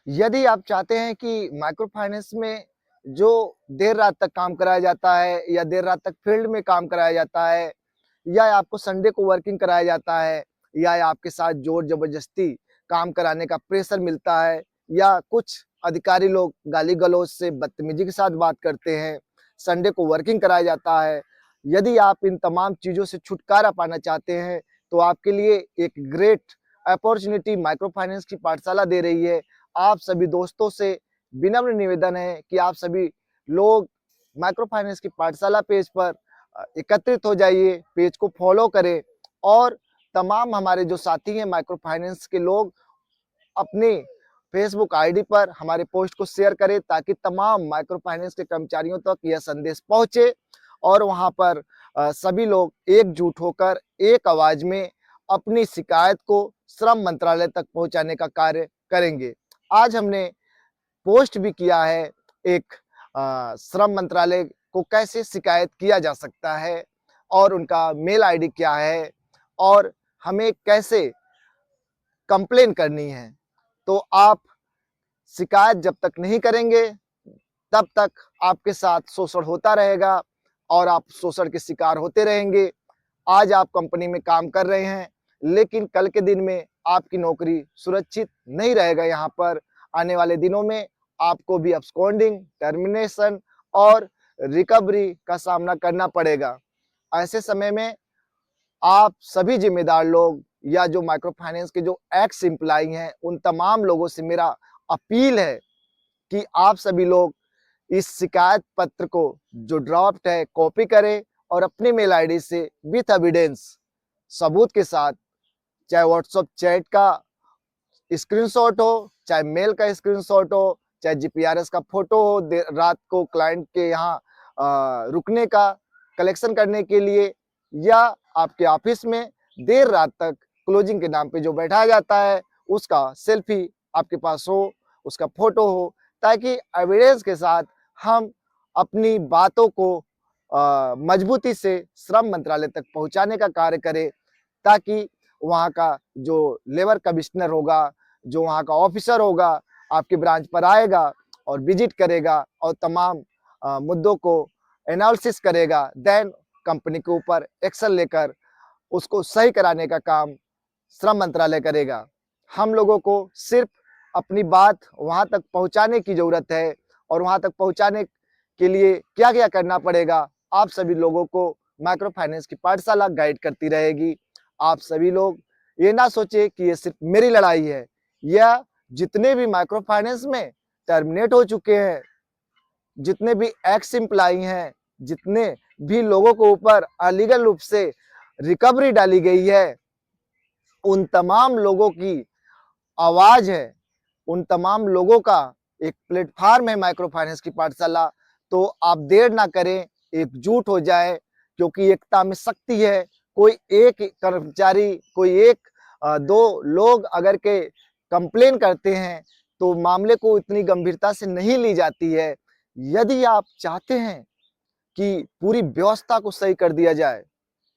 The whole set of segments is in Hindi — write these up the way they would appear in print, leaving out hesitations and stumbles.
यदि आप चाहते हैं कि माइक्रो फाइनेंस में जो देर रात तक काम कराया जाता है या देर रात तक फील्ड में काम कराया जाता है या आपको संडे को वर्किंग कराया जाता है या आपके साथ जोर जबरदस्ती काम कराने का प्रेशर मिलता है या कुछ अधिकारी लोग गाली गलौज से बदतमीजी के साथ बात करते हैं, संडे को वर्किंग कराया जाता है। यदि आप इन तमाम चीज़ों से छुटकारा पाना चाहते हैं तो आपके लिए एक ग्रेट अपॉर्चुनिटी माइक्रो फाइनेंस की पाठशाला दे रही है। आप सभी दोस्तों से विनम्र निवेदन है कि आप सभी लोग माइक्रो फाइनेंस की पाठशाला पेज पर एकत्रित हो जाइए, पेज को फॉलो करें और तमाम हमारे जो साथी हैं माइक्रो फाइनेंस के लोग अपनी फेसबुक आईडी पर हमारे पोस्ट को शेयर करें ताकि तमाम माइक्रो फाइनेंस के कर्मचारियों तक यह संदेश पहुंचे और वहां पर सभी लोग एकजुट होकर एक आवाज में अपनी शिकायत को श्रम मंत्रालय तक पहुंचाने का कार्य करेंगे। आज हमने पोस्ट भी किया है एक श्रम मंत्रालय को कैसे शिकायत किया जा सकता है और उनका मेल आईडी क्या है और हमें कैसे कंप्लेन करनी है। तो आप शिकायत जब तक नहीं करेंगे तब तक आपके साथ शोषण होता रहेगा और आप शोषण के शिकार होते रहेंगे। आज आप कंपनी में काम कर रहे हैं लेकिन कल के दिन में आपकी नौकरी सुरक्षित नहीं रहेगा। यहाँ पर आने वाले दिनों में आपको भी अब्सकॉन्डिंग, टर्मिनेशन और रिकवरी का सामना करना पड़ेगा। ऐसे समय में आप सभी जिम्मेदार लोग या जो माइक्रो फाइनेंस के जो एक्स एम्प्लॉई हैं उन तमाम लोगों से मेरा अपील है कि आप सभी लोग इस शिकायत पत्र को जो ड्राफ्ट है कॉपी करें और अपनी मेल आईडी से विथ एविडेंस सबूत के साथ, चाहे व्हाट्सएप चैट का स्क्रीनशॉट हो, चाहे मेल का स्क्रीनशॉट हो, चाहे जीपीआरएस का फोटो हो, रात को क्लाइंट के यहाँ रुकने का कलेक्शन करने के लिए या आपके ऑफिस में देर रात तक क्लोजिंग के नाम पे जो बैठाया जाता है उसका सेल्फी आपके पास हो, उसका फोटो हो, ताकि एविडेंस के साथ हम अपनी बातों को मजबूती से श्रम मंत्रालय तक पहुंचाने का कार्य करें ताकि वहाँ का जो लेबर कमिश्नर होगा, जो वहाँ का ऑफिसर होगा, आपके ब्रांच पर आएगा और विजिट करेगा और तमाम मुद्दों को एनालिसिस करेगा, देन कंपनी के ऊपर एक्शन लेकर उसको सही कराने का काम श्रम मंत्रालय करेगा। हम लोगों को सिर्फ अपनी बात वहां तक पहुंचाने की जरूरत है और वहां तक पहुंचाने के लिए क्या क्या करना पड़ेगा आप सभी लोगों को माइक्रो फाइनेंस की पाठशाला गाइड करती रहेगी। आप सभी लोग ये ना सोचे कि ये सिर्फ मेरी लड़ाई है, या जितने भी माइक्रो फाइनेंस में टर्मिनेट हो चुके हैं, जितने भी एक्स एम्प्लॉई हैं, जितने भी लोगों को ऊपर अलीगल रूप से रिकवरी डाली गई है, उन तमाम लोगों की आवाज है, उन तमाम लोगों का एक प्लेटफार्म है माइक्रो फाइनेंस की पाठशाला। तो आप देर ना करें, एकजुट हो जाए क्योंकि एकता में शक्ति है। कोई एक कर्मचारी, कोई एक दो लोग अगर के कंप्लेन करते हैं तो मामले को इतनी गंभीरता से नहीं ली जाती है। यदि आप चाहते हैं कि पूरी व्यवस्था को सही कर दिया जाए,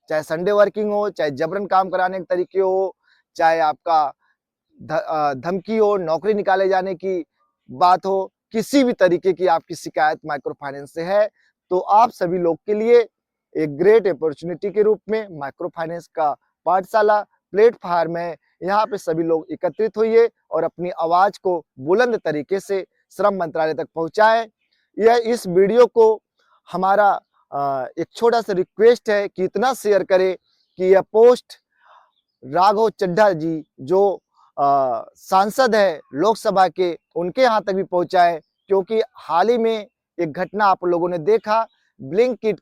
चाहे संडे वर्किंग हो, चाहे जबरन काम कराने के तरीके हो, चाहे आपका धमकी हो, नौकरी निकाले जाने की बात हो, किसी भी तरीके की आपकी शिकायत माइक्रो फाइनेंस से है तो आप सभी लोग के लिए एक ग्रेट अपॉर्चुनिटी के रूप में माइक्रो फाइनेंस का पाठशाला प्लेटफार्म है। यहाँ पे सभी लोग एकत्रित होइए और अपनी आवाज को बुलंद तरीके से श्रम मंत्रालय तक पहुंचाएं। यह इस वीडियो को हमारा एक छोटा सा रिक्वेस्ट है कि इतना शेयर करें कि यह पोस्ट राघव चड्ढा जी जो सांसद है लोकसभा के, उनके यहाँ तक भी पहुंचाए, क्योंकि हाल ही में एक घटना आप लोगों ने देखा ब्लिंकिट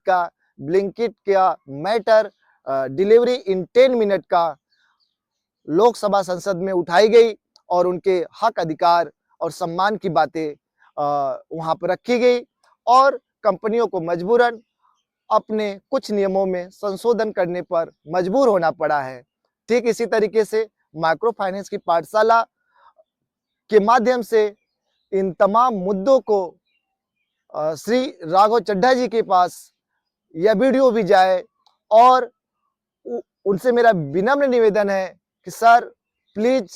का मैटर डिलीवरी इन 10 मिनट का लोकसभा संसद में उठाई गई और उनके हक अधिकार और सम्मान की बातें वहां पर रखी गई और कंपनियों को मजबूरन अपने कुछ नियमों में संशोधन करने पर मजबूर होना पड़ा है। ठीक इसी तरीके से माइक्रो फाइनेंस की पाठशाला के माध्यम से इन तमाम मुद्दों को श्री राघव चड्ढा जी के पास यह वीडियो भी जाए और उनसे मेरा विनम्र निवेदन है कि सर प्लीज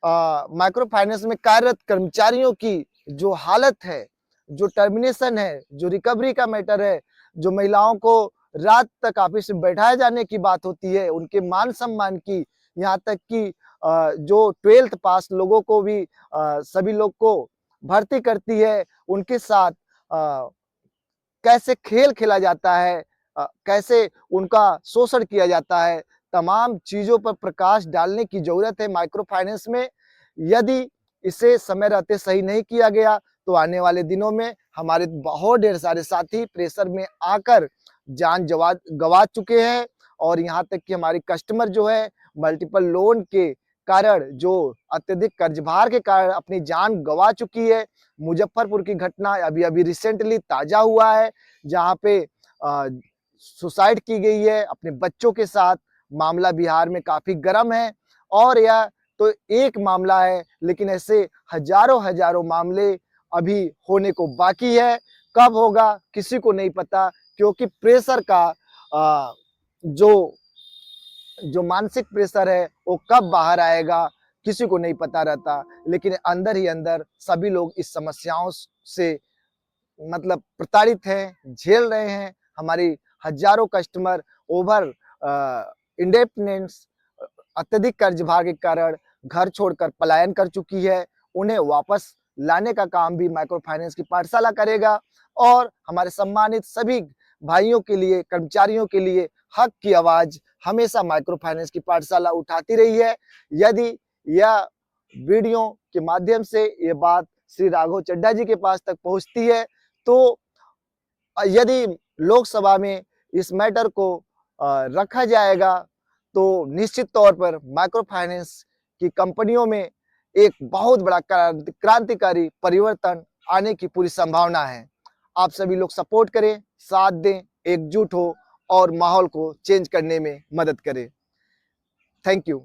माइक्रो फाइनेंस में कार्यरत कर्मचारियों की जो हालत है, जो टर्मिनेशन है, जो रिकवरी का मैटर है, जो महिलाओं को रात तक ऑफिस में बैठाए जाने की बात होती है, उनके मान सम्मान की, यहाँ तक कि जो 12th पास लोगों को भी सभी लोग को भर्ती करती है, उनके साथ कैसे खेल खेला जाता है, कैसे उनका शोषण किया जाता है, तमाम चीज़ों पर प्रकाश डालने की ज़रूरत है माइक्रो फाइनेंस में। यदि इसे समय रहते सही नहीं किया गया, तो आने वाले दिनों में हमारे बहुत ढेर सारे साथी प्रेशर में आकर जान गँवा चुके हैं और यहाँ तक कि हमारी कस्टमर जो है मल्टीपल लोन के कारण, जो अत्यधिक कर्जभार के कारण अपनी जान गँवा चुकी है। मुज़फ्फरपुर की घटना अभी-अभी रिसेंटली ताज़ा हुआ है, जहाँ पे सुसाइड की गई है अपने बच्चों के साथ। मामला बिहार में काफ़ी गर्म है और यह तो एक मामला है, लेकिन ऐसे हज़ारों-हज़ारों मामले अभी होने को बाकी है। कब होगा किसी को नहीं पता, क्योंकि प्रेशर का जो जो मानसिक प्रेशर है वो कब बाहर आएगा किसी को नहीं पता रहता, लेकिन अंदर ही अंदर सभी लोग इस समस्याओं से मतलब प्रताड़ित हैं, झेल रहे हैं। हमारी हजारों कस्टमर ओवर इंडेपेंडेंस अत्यधिक कर्जभार के कारण घर छोड़कर पलायन कर चुकी है। उन्हें वापस लाने का काम भी माइक्रो फाइनेंस की पाठशाला करेगा और हमारे सम्मानित सभी भाइयों के लिए, कर्मचारियों के लिए हक की आवाज हमेशा माइक्रो फाइनेंस की पाठशाला उठाती रही है। यदि यह वीडियो के माध्यम से ये बात श्री राघव चड्ढा जी के पास तक पहुंचती है, तो यदि लोकसभा में इस मैटर को रखा जाएगा, तो निश्चित तौर पर माइक्रो फाइनेंस की कंपनियों में एक बहुत बड़ा क्रांतिकारी परिवर्तन आने की पूरी संभावना है। आप सभी लोग सपोर्ट करें, साथ दें, एकजुट हो और माहौल को चेंज करने में मदद करें। Thank you.